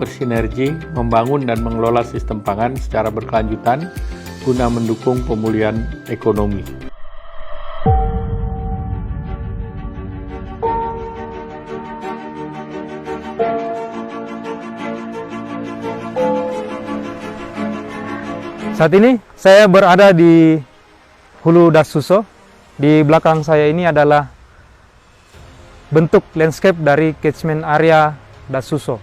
bersinergi membangun dan mengelola sistem pangan secara berkelanjutan guna mendukung pemulihan ekonomi. Saat ini saya berada di Hulu Das Suso. Di belakang saya ini adalah bentuk landscape dari catchment area Das Suso.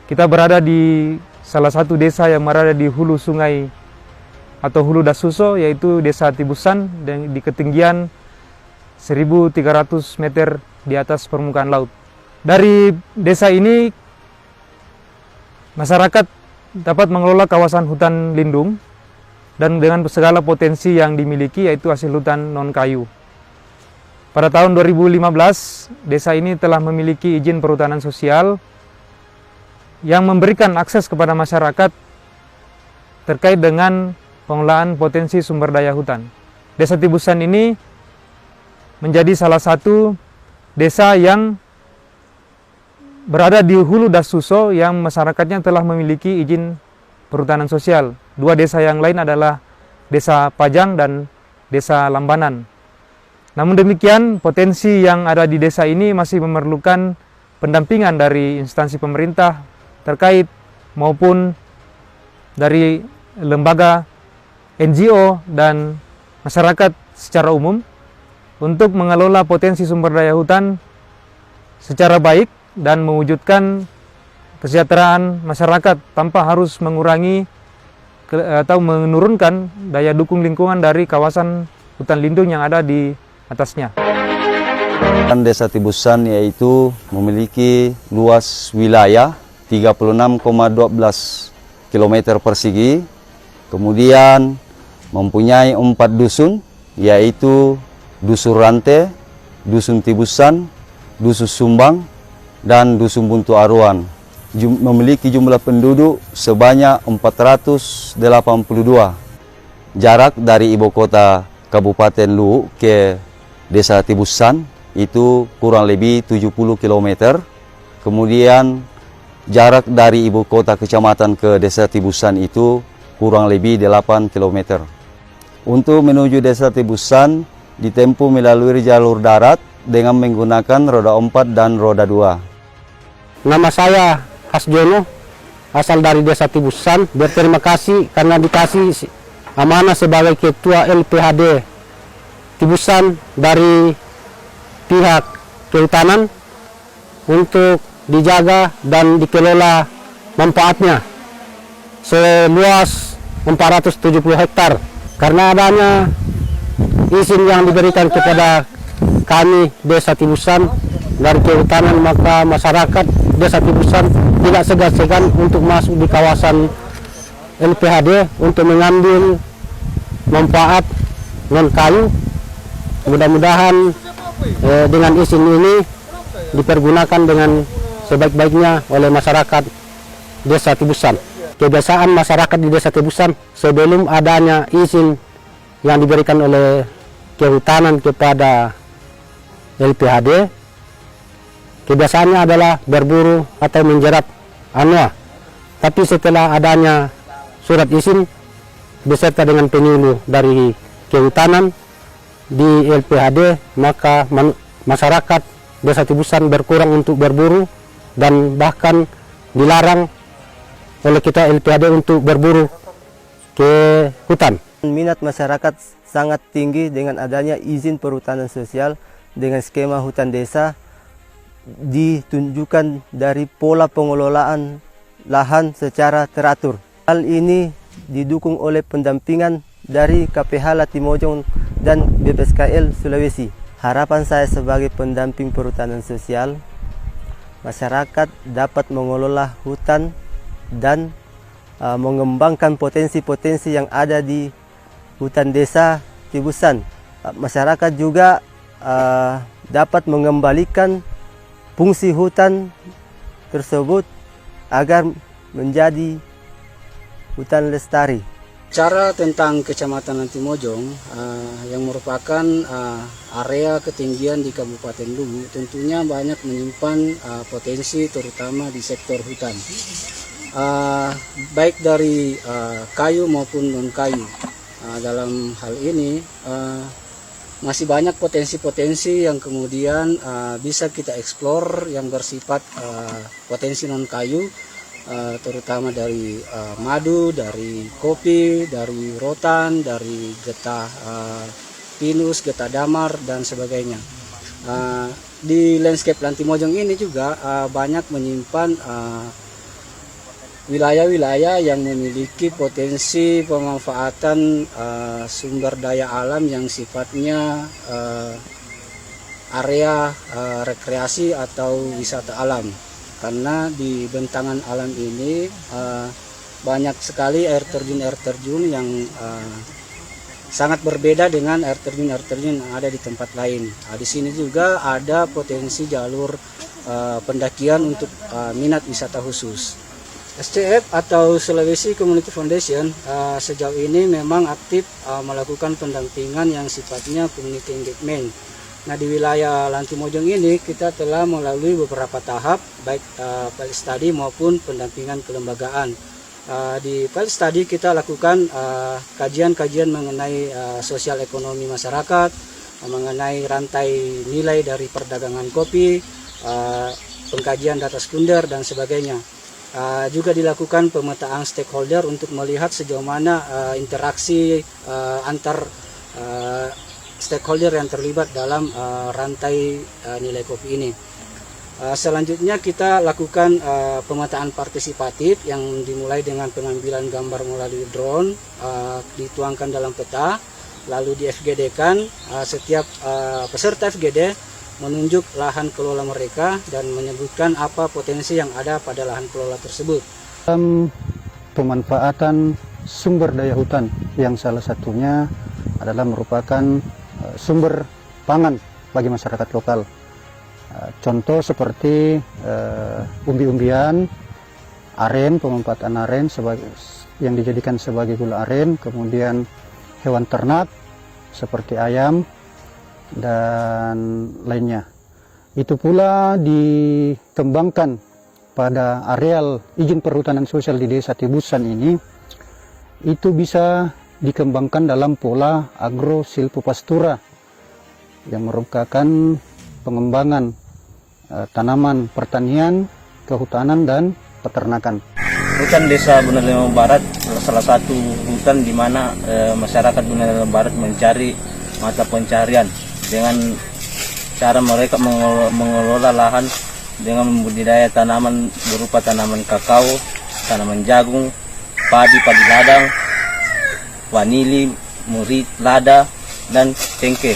Kita berada di salah satu desa yang berada di hulu sungai atau Hulu Das Suso, yaitu Desa Tibusan, di ketinggian 1.300 meter di atas permukaan laut. Dari desa ini masyarakat dapat mengelola kawasan hutan lindung dan dengan segala potensi yang dimiliki, yaitu hasil hutan non-kayu. Pada tahun 2015, desa ini telah memiliki izin perhutanan sosial yang memberikan akses kepada masyarakat terkait dengan pengelolaan potensi sumber daya hutan. Desa Tibusan ini menjadi salah satu desa yang berada di Hulu Das Suso yang masyarakatnya telah memiliki izin perhutanan sosial. Dua desa yang lain adalah Desa Pajang dan Desa Lambanan. Namun demikian, potensi yang ada di desa ini masih memerlukan pendampingan dari instansi pemerintah terkait maupun dari lembaga NGO dan masyarakat secara umum untuk mengelola potensi sumber daya hutan secara baik dan mewujudkan kesejahteraan masyarakat tanpa harus mengurangi atau menurunkan daya dukung lingkungan dari kawasan hutan lindung yang ada di atasnya. Desa Tibusan yaitu memiliki luas wilayah 36,12 km persegi, kemudian mempunyai 4 dusun, yaitu Dusun Rante, Dusun Tibusan, Dusun Sumbang, dan Dusun Buntu Aruan. Memiliki jumlah penduduk sebanyak 482. Jarak dari ibu kota Kabupaten Luwu ke Desa Tibusan itu kurang lebih 70 km. Kemudian jarak dari ibu kota kecamatan ke Desa Tibusan itu kurang lebih 8 km. Untuk menuju Desa Tibusan ditempuh melalui jalur darat dengan menggunakan roda 4 dan roda 2. Nama saya Hasjono, asal dari Desa Tibusan. Berterima kasih karena dikasih amanah sebagai Ketua LPHD Tibusan dari pihak kehutanan untuk dijaga dan dikelola manfaatnya seluas 470 hektar. Karena adanya izin yang diberikan kepada kami Desa Tibusan dari kehutanan, maka masyarakat Desa Tibusan tidak segan-segan untuk masuk di kawasan LPHD untuk mengambil manfaat non-kayu. Mudah-mudahan dengan izin ini dipergunakan dengan sebaik-baiknya oleh masyarakat Desa Tibusan. Kebiasaan masyarakat di Desa Tibusan sebelum adanya izin yang diberikan oleh kehutanan kepada LPHD, kebiasaannya adalah berburu atau menjerat anua. Tapi setelah adanya surat izin beserta dengan penyuluh dari kehutanan di LPHD, maka masyarakat Desa Tibusan berkurang untuk berburu dan bahkan dilarang oleh kita LPHD untuk berburu ke hutan. Minat masyarakat sangat tinggi dengan adanya izin perhutanan sosial dengan skema hutan desa, ditunjukkan dari pola pengelolaan lahan secara teratur. Hal ini didukung oleh pendampingan dari KPH Latimojong dan BPSKL Sulawesi. Harapan saya sebagai pendamping perhutanan sosial, masyarakat dapat mengelola hutan dan mengembangkan potensi-potensi yang ada di hutan desa Tibusan. Masyarakat juga dapat mengembalikan fungsi hutan tersebut agar menjadi hutan lestari. Bicara tentang Kecamatan Lantimojong yang merupakan area ketinggian di Kabupaten Luwu, tentunya banyak menyimpan potensi terutama di sektor hutan, baik dari kayu maupun non kayu. Dalam hal ini masih banyak potensi-potensi yang kemudian bisa kita eksplor yang bersifat potensi non kayu, terutama dari madu, dari kopi, dari rotan, dari getah pinus, getah damar, dan sebagainya. Di landscape Lantimojong ini juga banyak menyimpan wilayah-wilayah yang memiliki potensi pemanfaatan sumber daya alam yang sifatnya area rekreasi atau wisata alam. Karena di bentangan alam ini banyak sekali air terjun yang sangat berbeda dengan air terjun yang ada di tempat lain. Di sini juga ada potensi jalur pendakian untuk minat wisata khusus. SCF atau Sulawesi Community Foundation sejauh ini memang aktif melakukan pendampingan yang sifatnya community engagement. Nah, di wilayah Lantimojong ini kita telah melalui beberapa tahap, baik pilot study maupun pendampingan kelembagaan. Di pilot study kita lakukan kajian-kajian mengenai sosial ekonomi masyarakat, mengenai rantai nilai dari perdagangan kopi, pengkajian data sekunder, dan sebagainya. Juga dilakukan pemetaan stakeholder untuk melihat sejauh mana interaksi antar stakeholder yang terlibat dalam rantai nilai kopi ini. Selanjutnya kita lakukan pemetaan partisipatif yang dimulai dengan pengambilan gambar melalui drone, dituangkan dalam peta, lalu di FGD-kan. Setiap peserta FGD menunjuk lahan kelola mereka dan menyebutkan apa potensi yang ada pada lahan kelola tersebut. Pemanfaatan sumber daya hutan yang salah satunya adalah merupakan sumber pangan bagi masyarakat lokal. Contoh seperti umbi-umbian, aren, pemanfaatan aren yang dijadikan sebagai gula aren, kemudian hewan ternak seperti ayam dan lainnya. Itu pula dikembangkan pada areal izin perhutanan sosial di Desa Tibusan ini, itu bisa dikembangkan dalam pola agro silvopastura yang merupakan pengembangan tanaman pertanian, kehutanan, dan peternakan. Hutan Desa Bonelema Barat salah satu hutan di mana masyarakat Bonelema Barat mencari mata pencarian dengan cara mereka mengelola lahan dengan membudidaya tanaman berupa tanaman kakao, tanaman jagung, padi ladang, vanili, murid, lada, dan cengkeh,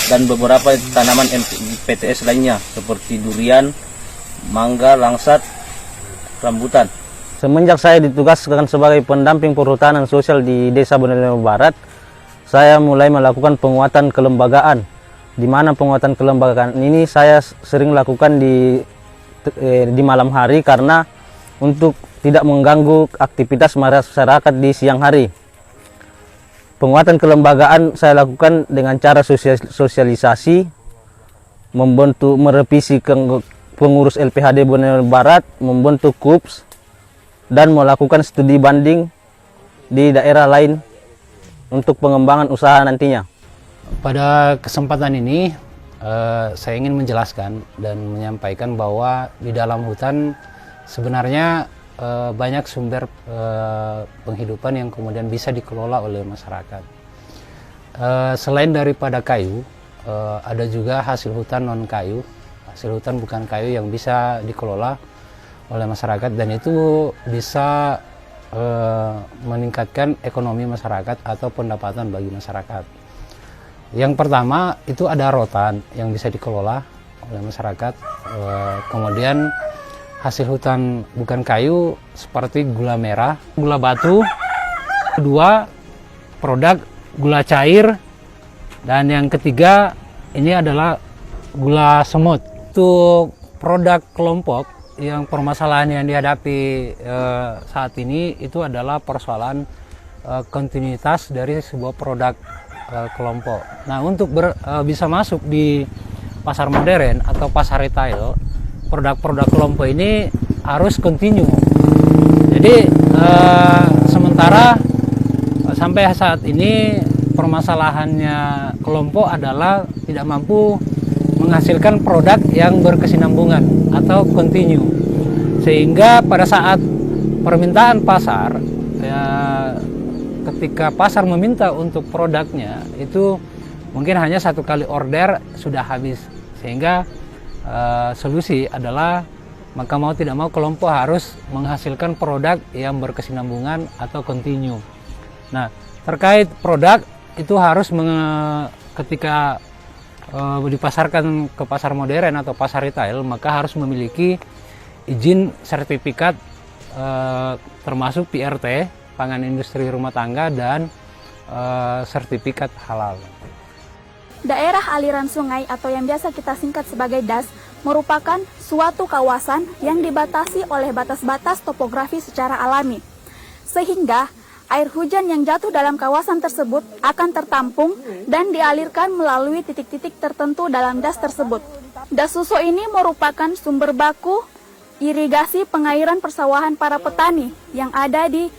dan beberapa tanaman PTS lainnya seperti durian, mangga, langsat, rambutan. Semenjak saya ditugaskan sebagai pendamping perhutanan sosial di Desa Bonelema Barat, saya mulai melakukan penguatan kelembagaan. Di mana penguatan kelembagaan ini saya sering lakukan di malam hari karena untuk tidak mengganggu aktivitas masyarakat di siang hari. Penguatan kelembagaan saya lakukan dengan cara sosialisasi, membentuk merevisi pengurus LPHD Bonelema Barat, membentuk KUPS, dan melakukan studi banding di daerah lain untuk pengembangan usaha nantinya. Pada kesempatan ini saya ingin menjelaskan dan menyampaikan bahwa di dalam hutan sebenarnya banyak sumber penghidupan yang kemudian bisa dikelola oleh masyarakat. Selain daripada kayu, ada juga hasil hutan non kayu, hasil hutan bukan kayu yang bisa dikelola oleh masyarakat, dan itu bisa meningkatkan ekonomi masyarakat atau pendapatan bagi masyarakat. Yang pertama itu ada rotan yang bisa dikelola oleh masyarakat, kemudian hasil hutan bukan kayu seperti gula merah, gula batu, kedua produk gula cair, dan yang ketiga ini adalah gula semut. Untuk produk kelompok yang permasalahan yang dihadapi saat ini itu adalah persoalan kontinuitas dari sebuah produk kelompok. Nah, untuk bisa masuk di pasar modern atau pasar retail, produk-produk kelompok ini harus kontinu. Jadi sementara sampai saat ini permasalahannya kelompok adalah tidak mampu menghasilkan produk yang berkesinambungan atau kontinu. Sehingga pada saat permintaan pasar, ketika pasar meminta untuk produknya itu mungkin hanya 1 kali order sudah habis, sehingga solusi adalah maka mau tidak mau kelompok harus menghasilkan produk yang berkesinambungan atau kontinu. Nah, terkait produk itu harus ketika dipasarkan ke pasar modern atau pasar retail, maka harus memiliki izin sertifikat termasuk PRT, pangan industri rumah tangga, dan sertifikat halal. Daerah aliran sungai atau yang biasa kita singkat sebagai DAS merupakan suatu kawasan yang dibatasi oleh batas-batas topografi secara alami. Sehingga air hujan yang jatuh dalam kawasan tersebut akan tertampung dan dialirkan melalui titik-titik tertentu dalam DAS tersebut. DAS Suso ini merupakan sumber baku irigasi pengairan persawahan para petani yang ada di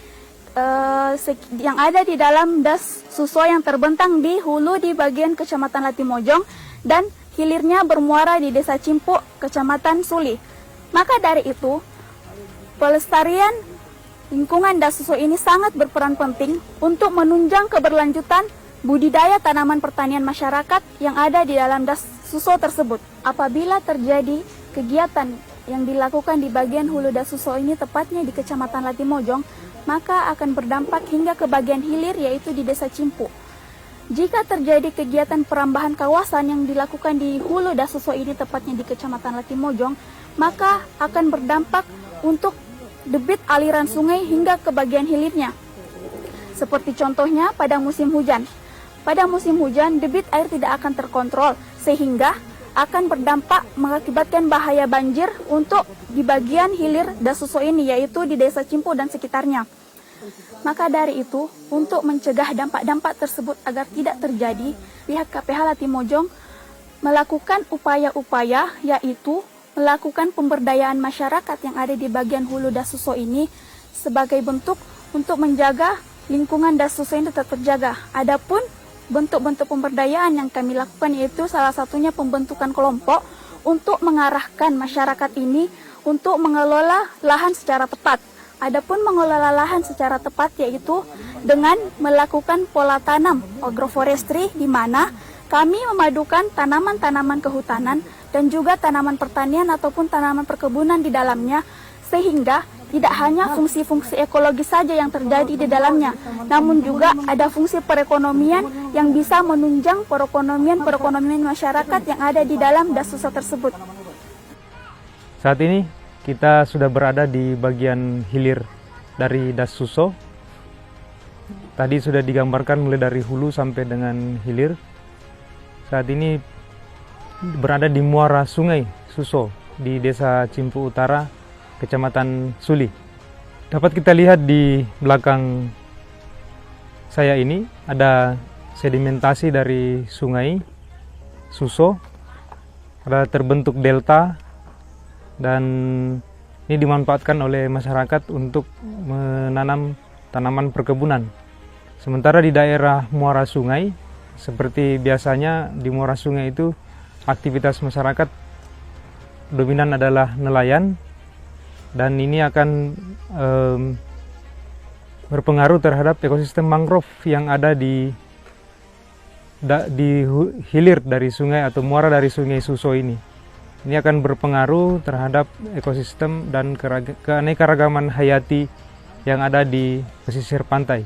dalam DAS Suso yang terbentang di hulu di bagian Kecamatan Latimojong dan hilirnya bermuara di Desa Cimpu, Kecamatan Suli. Maka dari itu, pelestarian lingkungan DAS Suso ini sangat berperan penting untuk menunjang keberlanjutan budidaya tanaman pertanian masyarakat yang ada di dalam DAS Suso tersebut. Apabila terjadi kegiatan yang dilakukan di bagian hulu DAS Suso ini, tepatnya di Kecamatan Latimojong, maka akan berdampak hingga ke bagian hilir, yaitu di Desa Cimpu. Jika terjadi kegiatan perambahan kawasan yang dilakukan di hulu DAS Suso ini, tepatnya di Kecamatan Latimojong, maka akan berdampak untuk debit aliran sungai hingga ke bagian hilirnya. Seperti contohnya pada musim hujan. Pada musim hujan, debit air tidak akan terkontrol, sehingga akan berdampak mengakibatkan bahaya banjir untuk di bagian hilir DAS Suso ini, yaitu di Desa Cimpu dan sekitarnya. Maka dari itu, untuk mencegah dampak-dampak tersebut agar tidak terjadi, pihak KPH Latimojong melakukan upaya-upaya, yaitu melakukan pemberdayaan masyarakat yang ada di bagian hulu DAS Suso ini sebagai bentuk untuk menjaga lingkungan DAS Suso ini tetap terjaga. Adapun bentuk-bentuk pemberdayaan yang kami lakukan yaitu salah satunya pembentukan kelompok untuk mengarahkan masyarakat ini untuk mengelola lahan secara tepat. Adapun mengelola lahan secara tepat yaitu dengan melakukan pola tanam agroforestry, di mana kami memadukan tanaman-tanaman kehutanan dan juga tanaman pertanian ataupun tanaman perkebunan di dalamnya, sehingga tidak hanya fungsi-fungsi ekologis saja yang terjadi di dalamnya, namun juga ada fungsi perekonomian yang bisa menunjang perekonomian masyarakat yang ada di dalam DAS Suso tersebut. Saat ini kita sudah berada di bagian hilir dari DAS Suso. Tadi sudah digambarkan mulai dari hulu sampai dengan hilir. Saat ini berada di muara Sungai Suso di Desa Cimpu Utara, Kecamatan Suli. Dapat kita lihat di belakang saya ini ada sedimentasi dari Sungai Suso, ada terbentuk delta, dan ini dimanfaatkan oleh masyarakat untuk menanam tanaman perkebunan. Sementara di daerah muara sungai, seperti biasanya di muara sungai itu aktivitas masyarakat dominan adalah nelayan, dan ini akan berpengaruh terhadap ekosistem mangrove yang ada di hilir dari sungai atau muara dari Sungai Suso ini. Ini akan berpengaruh terhadap ekosistem dan keanekaragaman hayati yang ada di pesisir pantai.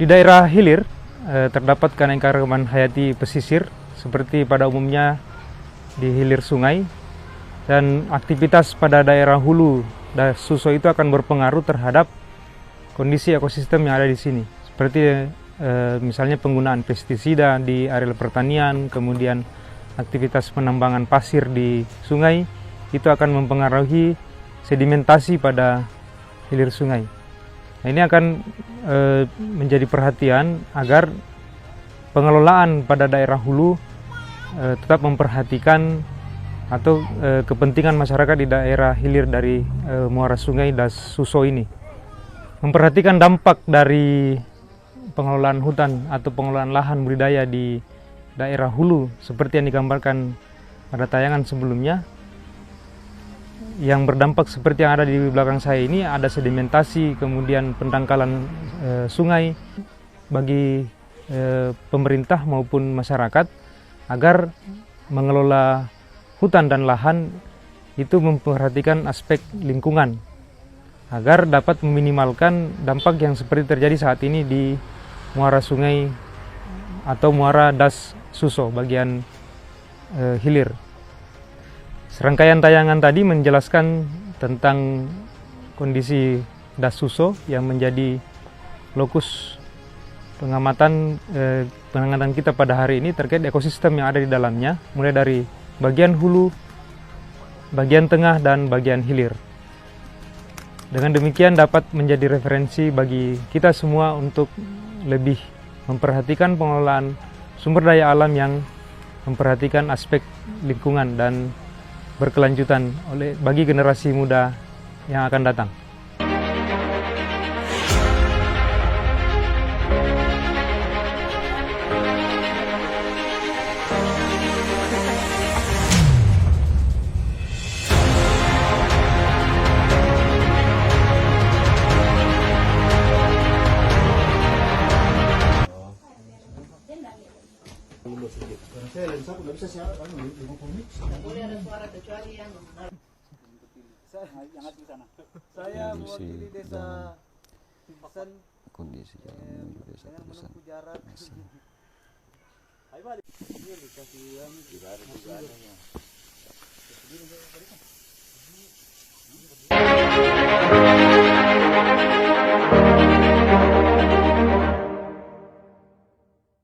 Di daerah hilir terdapat keanekaragaman hayati pesisir seperti pada umumnya di hilir sungai, dan aktivitas pada daerah hulu DAS Suso itu akan berpengaruh terhadap kondisi ekosistem yang ada di sini. Seperti misalnya penggunaan pestisida di areal pertanian, kemudian aktivitas penambangan pasir di sungai, itu akan mempengaruhi sedimentasi pada hilir sungai. Nah, ini akan menjadi perhatian agar pengelolaan pada daerah hulu tetap memperhatikan atau kepentingan masyarakat di daerah hilir dari muara sungai Das Suso ini. Memperhatikan dampak dari pengelolaan hutan atau pengelolaan lahan budidaya di daerah hulu seperti yang digambarkan pada tayangan sebelumnya. Yang berdampak seperti yang ada di belakang saya ini, ada sedimentasi, kemudian pendangkalan sungai. Bagi pemerintah maupun masyarakat agar mengelola hutan dan lahan itu memperhatikan aspek lingkungan agar dapat meminimalkan dampak yang seperti terjadi saat ini di muara sungai atau muara Das Suso bagian hilir. Serangkaian tayangan tadi menjelaskan tentang kondisi Das Suso yang menjadi lokus pengamatan kita pada hari ini terkait ekosistem yang ada di dalamnya, mulai dari bagian hulu, bagian tengah, dan bagian hilir. Dengan demikian dapat menjadi referensi bagi kita semua untuk lebih memperhatikan pengelolaan sumber daya alam yang memperhatikan aspek lingkungan dan berkelanjutan bagi generasi muda yang akan datang. Saya mewakili desa Tibusan kondisi jalan menuju desa Tibusan. jarak. Ayo,